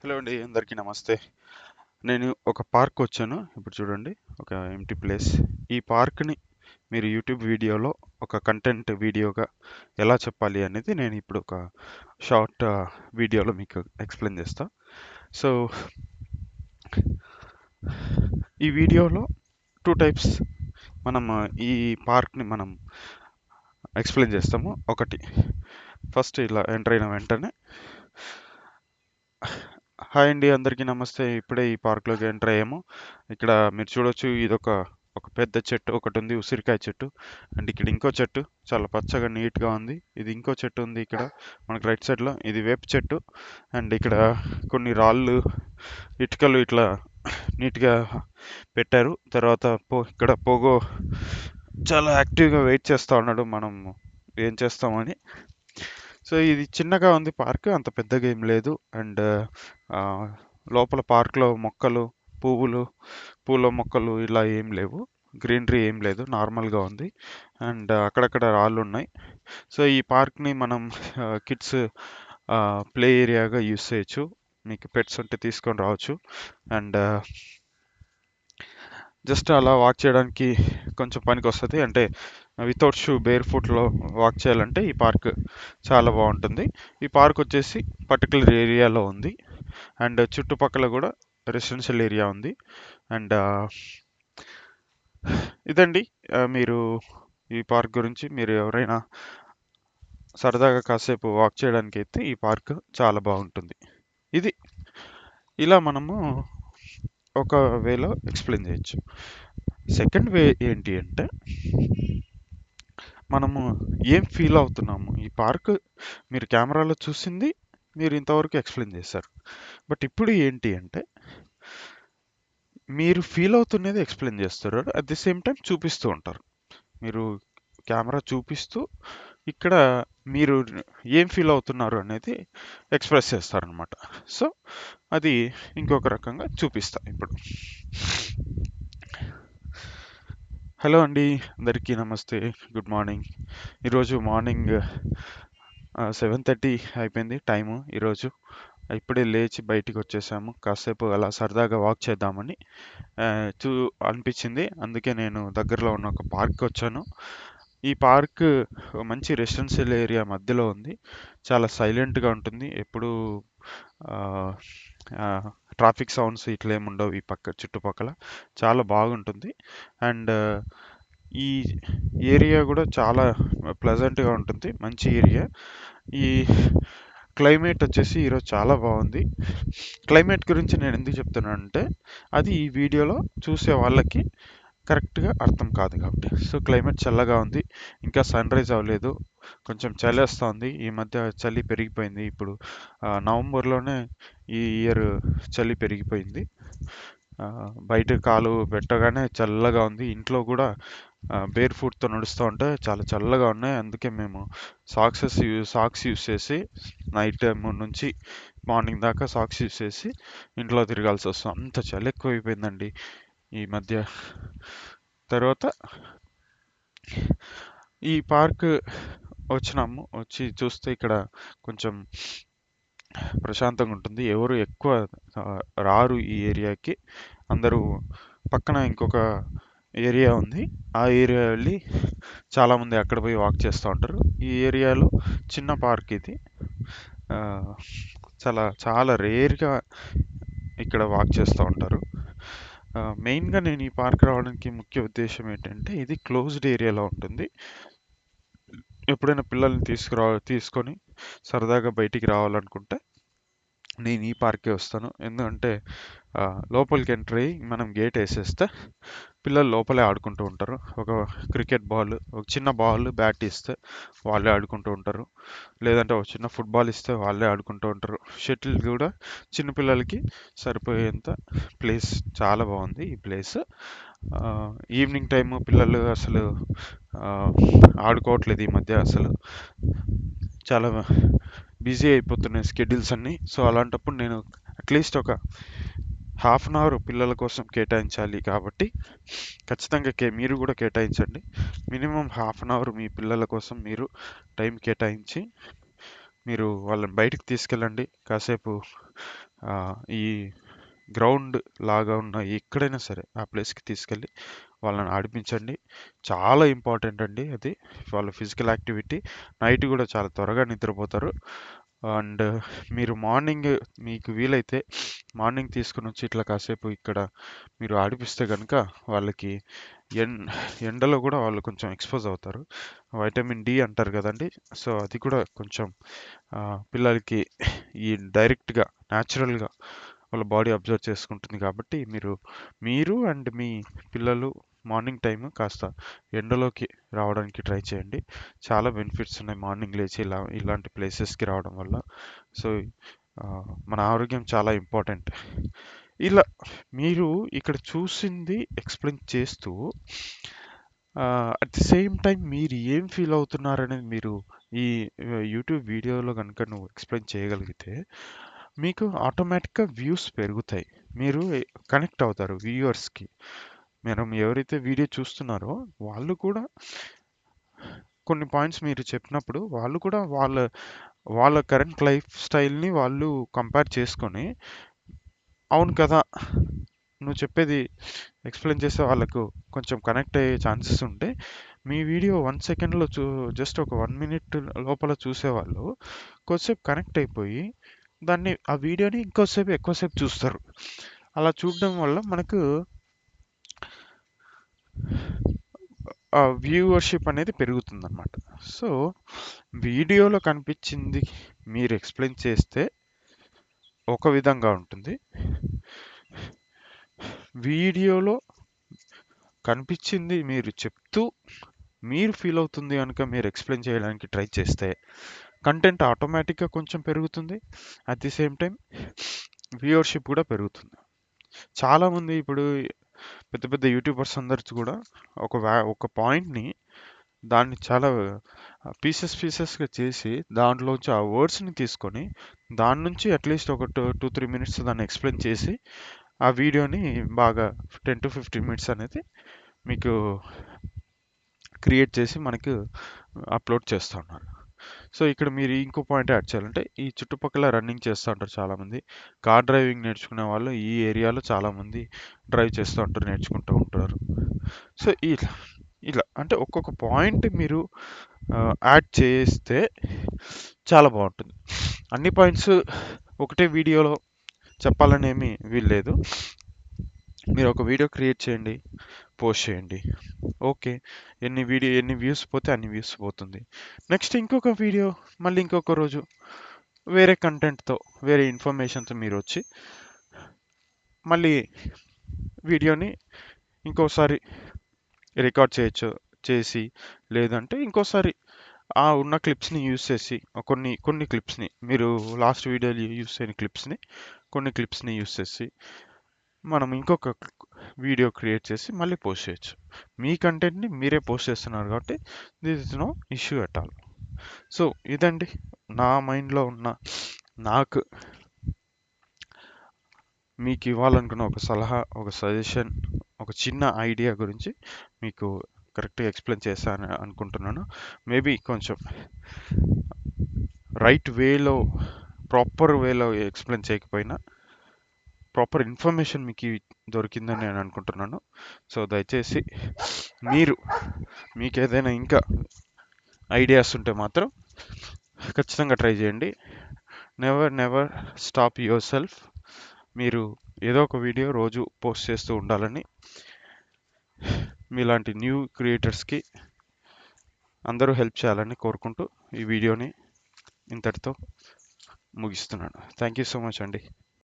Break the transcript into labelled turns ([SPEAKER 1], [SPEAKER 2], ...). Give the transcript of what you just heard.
[SPEAKER 1] Hello అండి, అందరికీ నమస్తే. నేను ఒక పార్క్ వచ్చాను. ఇప్పుడు చూడండి, ఒక ఎంటీ ప్లేస్. ఈ పార్క్ని మీరు యూట్యూబ్ వీడియోలో ఒక కంటెంట్ వీడియోగా ఎలా చెప్పాలి అనేది నేను ఇప్పుడు ఒక షార్ట్ వీడియోలో మీకు ఎక్స్ప్లెయిన్ చేస్తా. సో ఈ వీడియోలో 2 టైప్స్ మనం ఈ పార్క్ని మనం ఎక్స్ప్లెయిన్ చేస్తాము. ఒకటి, ఫస్ట్ ఇలా ఎంటర్ అయిన వెంటనే హాయ్ అండి, అందరికీ నమస్తే. ఇప్పుడే ఈ పార్క్లోకి ఎంటర్ అయ్యాము. ఇక్కడ మీరు చూడొచ్చు, ఒక పెద్ద చెట్టు ఒకటి ఉంది, ఉసిరికాయ చెట్టు. అండ్ ఇక్కడ ఇంకో చెట్టు చాలా పచ్చగా నీట్గా ఉంది. ఇది ఇంకో చెట్టు ఉంది ఇక్కడ మనకు రైట్ సైడ్లో, ఇది వేప చెట్టు. అండ్ ఇక్కడ కొన్ని రాళ్ళు, ఇటుకలు ఇట్లా నీట్గా పెట్టారు. తర్వాత ఇక్కడ పోగో చాలా యాక్టివ్గా వెయిట్ చేస్తూ ఉన్నాడు, మనం ఏం చేస్తామని. సో ఇది చిన్నగా ఉంది పార్క్, అంత పెద్దగా ఏం లేదు. అండ్ లోపల పార్క్లో మొక్కలు, పువ్వులు, పూల మొక్కలు ఇలా ఏం లేవు, గ్రీనరీ ఏం లేదు, నార్మల్గా ఉంది. అండ్ అక్కడక్కడ రాళ్ళు ఉన్నాయి. సో ఈ పార్క్ని మనం కిడ్స్ ప్లే ఏరియాగా యూస్ చేయొచ్చు. మీకు పెట్స్ ఉంటే తీసుకొని రావచ్చు. అండ్ జస్ట్ అలా వాక్ చేయడానికి కొంచెం పనికి వస్తుంది. అంటే వితౌట్ షూ, బేర్ ఫుట్లో వాక్ చేయాలంటే ఈ పార్క్ చాలా బాగుంటుంది. ఈ పార్క్ వచ్చేసి పర్టికులర్ ఏరియాలో ఉంది. అండ్ చుట్టుపక్కల కూడా రెసిడెన్షియల్ ఏరియా ఉంది. అండ్ ఇదండి, మీరు ఈ పార్క్ గురించి మీరు ఎవరైనా సరదాగా కాసేపు వాక్ చేయడానికి అయితే ఈ పార్క్ చాలా బాగుంటుంది. ఇది ఇలా మనము ఒక వేలో ఎక్స్ప్లెయిన్ చేయొచ్చు. సెకండ్ వే ఏంటి అంటే, మనము ఏం ఫీల్ అవుతున్నాము. ఈ పార్క్ మీరు కెమెరాలో చూసింది మీరు ఇంతవరకు ఎక్స్ప్లెయిన్ చేశారు. బట్ ఇప్పుడు ఏంటి అంటే, మీరు ఫీల్ అవుతున్నది ఎక్స్ప్లెయిన్ చేస్తారు, అట్ ది సేమ్ టైం చూపిస్తూ ఉంటారు. మీరు కెమెరా చూపిస్తూ ఇక్కడ మీరు ఏం ఫీల్ అవుతున్నారు అనేది ఎక్స్ప్రెస్ చేస్తారనమాట. సో అది ఇంకొక రకంగా చూపిస్తా ఇప్పుడు. హలో అండి, అందరికీ నమస్తే, గుడ్ మార్నింగ్. ఈరోజు మార్నింగ్ 7:30 అయిపోయింది టైము. ఈరోజు ఇప్పుడే లేచి బయటికి వచ్చేసాము, కాసేపు అలా సరదాగా వాక్ చేద్దామని అనిపించింది. అందుకే నేను దగ్గరలో ఉన్న ఒక పార్క్ వచ్చాను. ఈ పార్క్ మంచి రెసిడెన్షియల్ ఏరియా మధ్యలో ఉంది. చాలా సైలెంట్గా ఉంటుంది. ఎప్పుడు ట్రాఫిక్ సౌండ్స్ ఇట్లా ఏమి ఉండవు ఈ చుట్టుపక్కల. చాలా బాగుంటుంది. అండ్ ఈ ఏరియా కూడా చాలా ప్లెజెంట్గా ఉంటుంది, మంచి ఏరియా. ఈ క్లైమేట్ వచ్చేసి ఈరోజు చాలా బాగుంది. క్లైమేట్ గురించి నేను ఎందుకు చెప్తున్నానంటే, అది ఈ వీడియోలో చూసే వాళ్ళకి కరెక్ట్గా అర్థం కాదు కాబట్టి. సో క్లైమేట్ చల్లగా ఉంది, ఇంకా సన్ రైజ్ అవ్వలేదు, కొంచెం చలి వస్తుంది. ఈ మధ్య చలి పెరిగిపోయింది. ఇప్పుడు నవంబర్లోనే ఈ ఇయర్ చలి పెరిగిపోయింది. బయట కాలు పెట్టగానే చల్లగా ఉంది. ఇంట్లో కూడా బేర్ ఫుట్తో నడుస్తూ ఉంటే చాలా చల్లగా ఉన్నాయి. అందుకే మేము సాక్స్ యూస్ చేసి నైట్ టైం నుంచి మార్నింగ్ దాకా సాక్స్ యూస్ చేసి ఇంట్లో తిరగాల్సి వస్తుంది. అంత చలి ఎక్కువైపోయిందండి ఈ మధ్య. తర్వాత ఈ పార్క్ వచ్చినాము, వచ్చి చూస్తే ఇక్కడ కొంచెం ప్రశాంతంగా ఉంటుంది. ఎవరు ఎక్కువ రారు ఈ ఏరియాకి. అందరూ పక్కన ఇంకొక ఏరియా ఉంది, ఆ ఏరియా వెళ్ళి చాలామంది అక్కడ పోయి వాక్ చేస్తూ ఉంటారు. ఈ ఏరియాలో చిన్న పార్క్ ఇది. చాలా చాలా రేర్గా ఇక్కడ వాక్ చేస్తూ ఉంటారు. మెయిన్గా నేను ఈ పార్క్ రావడానికి ముఖ్య ఉద్దేశం ఏంటంటే, ఇది క్లోజ్డ్ ఏరియాలో ఉంటుంది. ఎప్పుడైనా పిల్లల్ని తీసుకొని సరదాగా బయటికి రావాలనుకుంటే నేను ఈ పార్కే వస్తాను. ఎందుకంటే లోపలికి ఎంటర్ అయ్యి మనం గేట్ వేసేస్తే పిల్లలు లోపలే ఆడుకుంటూ ఉంటారు. ఒక క్రికెట్ బాల్, ఒక చిన్న బాల్, బ్యాట్ ఇస్తే వాళ్ళే ఆడుకుంటూ ఉంటారు. లేదంటే ఒక చిన్న ఫుట్బాల్ ఇస్తే వాళ్ళే ఆడుకుంటూ ఉంటారు. షటిల్ కూడా చిన్నపిల్లలకి సరిపోయేంత ప్లేస్, చాలా బాగుంది ఈ ప్లేస్. ఈవినింగ్ టైము పిల్లలు అసలు ఆడుకోవట్లేదు ఈ మధ్య. అసలు చాలా బిజీ అయిపోతున్నాయి స్కెడ్యూల్స్ అన్నీ. సో అలాంటప్పుడు నేను అట్లీస్ట్ ఒక హాఫ్ అన్ అవర్ పిల్లల కోసం కేటాయించాలి కాబట్టి ఖచ్చితంగా మీరు కూడా కేటాయించండి. మినిమం హాఫ్ అన్ అవర్ మీ పిల్లల కోసం మీరు టైం కేటాయించి మీరు వాళ్ళని బయటికి తీసుకెళ్ళండి. కాసేపు ఈ గ్రౌండ్ లాగా ఉన్న ఎక్కడైనా సరే ఆ ప్లేస్కి తీసుకెళ్ళి వాళ్ళని ఆడిపించండి. చాలా ఇంపార్టెంట్ అండి అది, వాళ్ళ ఫిజికల్ యాక్టివిటీ. నైట్ కూడా చాలా త్వరగా నిద్రపోతారు. అండ్ మీరు మార్నింగ్ మీకు వీలైతే మార్నింగ్ తీసుకుని వచ్చి ఇట్లా కాసేపు ఇక్కడ మీరు ఆడిపిస్తే కనుక వాళ్ళకి ఎన్ ఎండలో కూడా వాళ్ళు కొంచెం ఎక్స్పోజ్ అవుతారు. వైటమిన్ డి అంటారు కదండి, సో అది కూడా కొంచెం పిల్లలకి ఈ డైరెక్ట్గా న్యాచురల్గా వాళ్ళ బాడీ అబ్జర్వ్ చేసుకుంటుంది. కాబట్టి మీరు అండ్ మీ పిల్లలు మార్నింగ్ టైం కాస్త ఎండలోకి రావడానికి ట్రై చేయండి. చాలా బెనిఫిట్స్ ఉన్నాయి మార్నింగ్ లేచి ఇలాంటి ప్లేసెస్కి రావడం వల్ల. సో మన ఆరోగ్యం చాలా ఇంపార్టెంట్. ఇలా మీరు ఇక్కడ చూసింది ఎక్స్ప్లెయిన్ చేస్తూ అట్ ది సేమ్ టైం మీరు ఏం ఫీల్ అవుతున్నారనేది మీరు ఈ యూట్యూబ్ వీడియోలో కనుక నువ్వు ఎక్స్ప్లెయిన్ చేయగలిగితే మీకు ఆటోమేటిక్గా వ్యూస్ పెరుగుతాయి. మీరు కనెక్ట్ అవుతారు వ్యూవర్స్కి. మనం ఎవరైతే వీడియో చూస్తున్నారో వాళ్ళు కూడా కొన్ని పాయింట్స్ మీరు చెప్పినప్పుడు వాళ్ళు కూడా వాళ్ళ వాళ్ళ కరెంట్ లైఫ్ స్టైల్ని వాళ్ళు కంపేర్ చేసుకొని, అవును కదా నువ్వు చెప్పేది ఎక్స్ప్లెయిన్ చేసే వాళ్ళకు కొంచెం కనెక్ట్ అయ్యే ఛాన్సెస్ ఉంటే మీ వీడియో 1 సెకండ్లో జస్ట్ ఒక 1 మినిట్ లోపల చూసేవాళ్ళు కొద్దిసేపు కనెక్ట్ అయిపోయి ఆ వీడియోని ఎక్కువసేపు చూస్తారు. అలా చూడడం వల్ల మనకు వ్యూవర్షిప్ అనేది పెరుగుతుంది అనమాట. సో వీడియోలో కనిపించింది మీరు ఎక్స్ప్లెయిన్ చేస్తే ఒక విధంగా ఉంటుంది, వీడియోలో కనిపించింది మీరు చెప్తూ మీరు ఫీల్ అవుతుంది కనుక మీరు ఎక్స్ప్లెయిన్ చేయడానికి ట్రై చేస్తే కంటెంట్ ఆటోమేటిక్గా కొంచెం పెరుగుతుంది. At the same time viewership కూడా పెరుగుతుంది. చాలామంది ఇప్పుడు పెద్ద పెద్ద యూట్యూబర్స్ అందరికీ కూడా ఒక పాయింట్ని దాన్ని చాలా పీసెస్గా చేసి దాంట్లోంచి ఆ వర్డ్స్ని తీసుకొని దాని నుంచి అట్లీస్ట్ ఒక 2-3 మినిట్స్ దాన్ని ఎక్స్ప్లెయిన్ చేసి ఆ వీడియోని బాగా 10-15 మినిట్స్ అనేది మీకు క్రియేట్ చేసి మనకు అప్లోడ్ చేస్తూ ఉన్నారు. సో ఇక్కడ మీరు ఇంకో పాయింట్ యాడ్ చేయాలంటే ఈ చుట్టుపక్కల రన్నింగ్ చేస్తూ ఉంటారు చాలామంది. కార్ డ్రైవింగ్ నేర్చుకునే వాళ్ళు ఈ ఏరియాలో చాలామంది డ్రైవ్ చేస్తూ ఉంటారు, నేర్చుకుంటూ ఉంటారు. సో ఇలా అంటే ఒక్కొక్క పాయింట్ మీరు యాడ్ చేస్తే చాలా బాగుంటుంది. అన్ని పాయింట్స్ ఒకటే వీడియోలో చెప్పాలని ఏమీ వీల్లేదు. మీరు ఒక వీడియో క్రియేట్ చేయండి, పోస్ట్ చేయండి, ఓకే. ఎన్ని వ్యూస్ పోతే అన్ని వ్యూస్ పోతుంది. నెక్స్ట్ ఇంకొక వీడియో మళ్ళీ ఇంకొక రోజు వేరే కంటెంట్తో వేరే ఇన్ఫర్మేషన్తో మీరు వచ్చి మళ్ళీ వీడియోని ఇంకోసారి రికార్డ్ చేసి లేదంటే ఇంకోసారి ఆ ఉన్న క్లిప్స్ని యూస్ చేసి కొన్ని క్లిప్స్ని మీరు లాస్ట్ వీడియోలో యూస్ అయిన క్లిప్స్ని కొన్ని క్లిప్స్ని యూస్ చేసి మనం ఇంకొక వీడియో క్రియేట్ చేసి మళ్ళీ పోస్ట్ చేయొచ్చు. మీ కంటెంట్ని మీరే పోస్ట్ చేస్తున్నారు కాబట్టి this is no issue at all. So ఇదండి నా మైండ్లో ఉన్న నాకు మీకు ఇవ్వాలనుకున్న ఒక సలహా, ఒక సజెషన్, ఒక చిన్న ఐడియా గురించి మీకు కరెక్ట్గా ఎక్స్ప్లెయిన్ చేశాను అనుకుంటున్నాను. మేబీ కొంచెం రైట్ వేలో ప్రాపర్ వేలో ఎక్స్ప్లెయిన్ చేయకపోయినా ప్రాపర్ ఇన్ఫర్మేషన్ మీకు దొరికిందని నేను అనుకుంటున్నాను. సో దయచేసి మీకు ఏదైనా ఇంకా ఐడియాస్ ఉంటే మాత్రం ఖచ్చితంగా ట్రై చేయండి. Never stop your self. మీరు ఏదో ఒక వీడియో రోజు పోస్ట్ చేస్తూ ఉండాలని మీలాంటి న్యూ క్రియేటర్స్కి అందరూ హెల్ప్ చేయాలని కోరుకుంటూ ఈ వీడియోని ఇంతటితో ముగిస్తున్నాను. థ్యాంక్ యూ సో మచ్ అండి.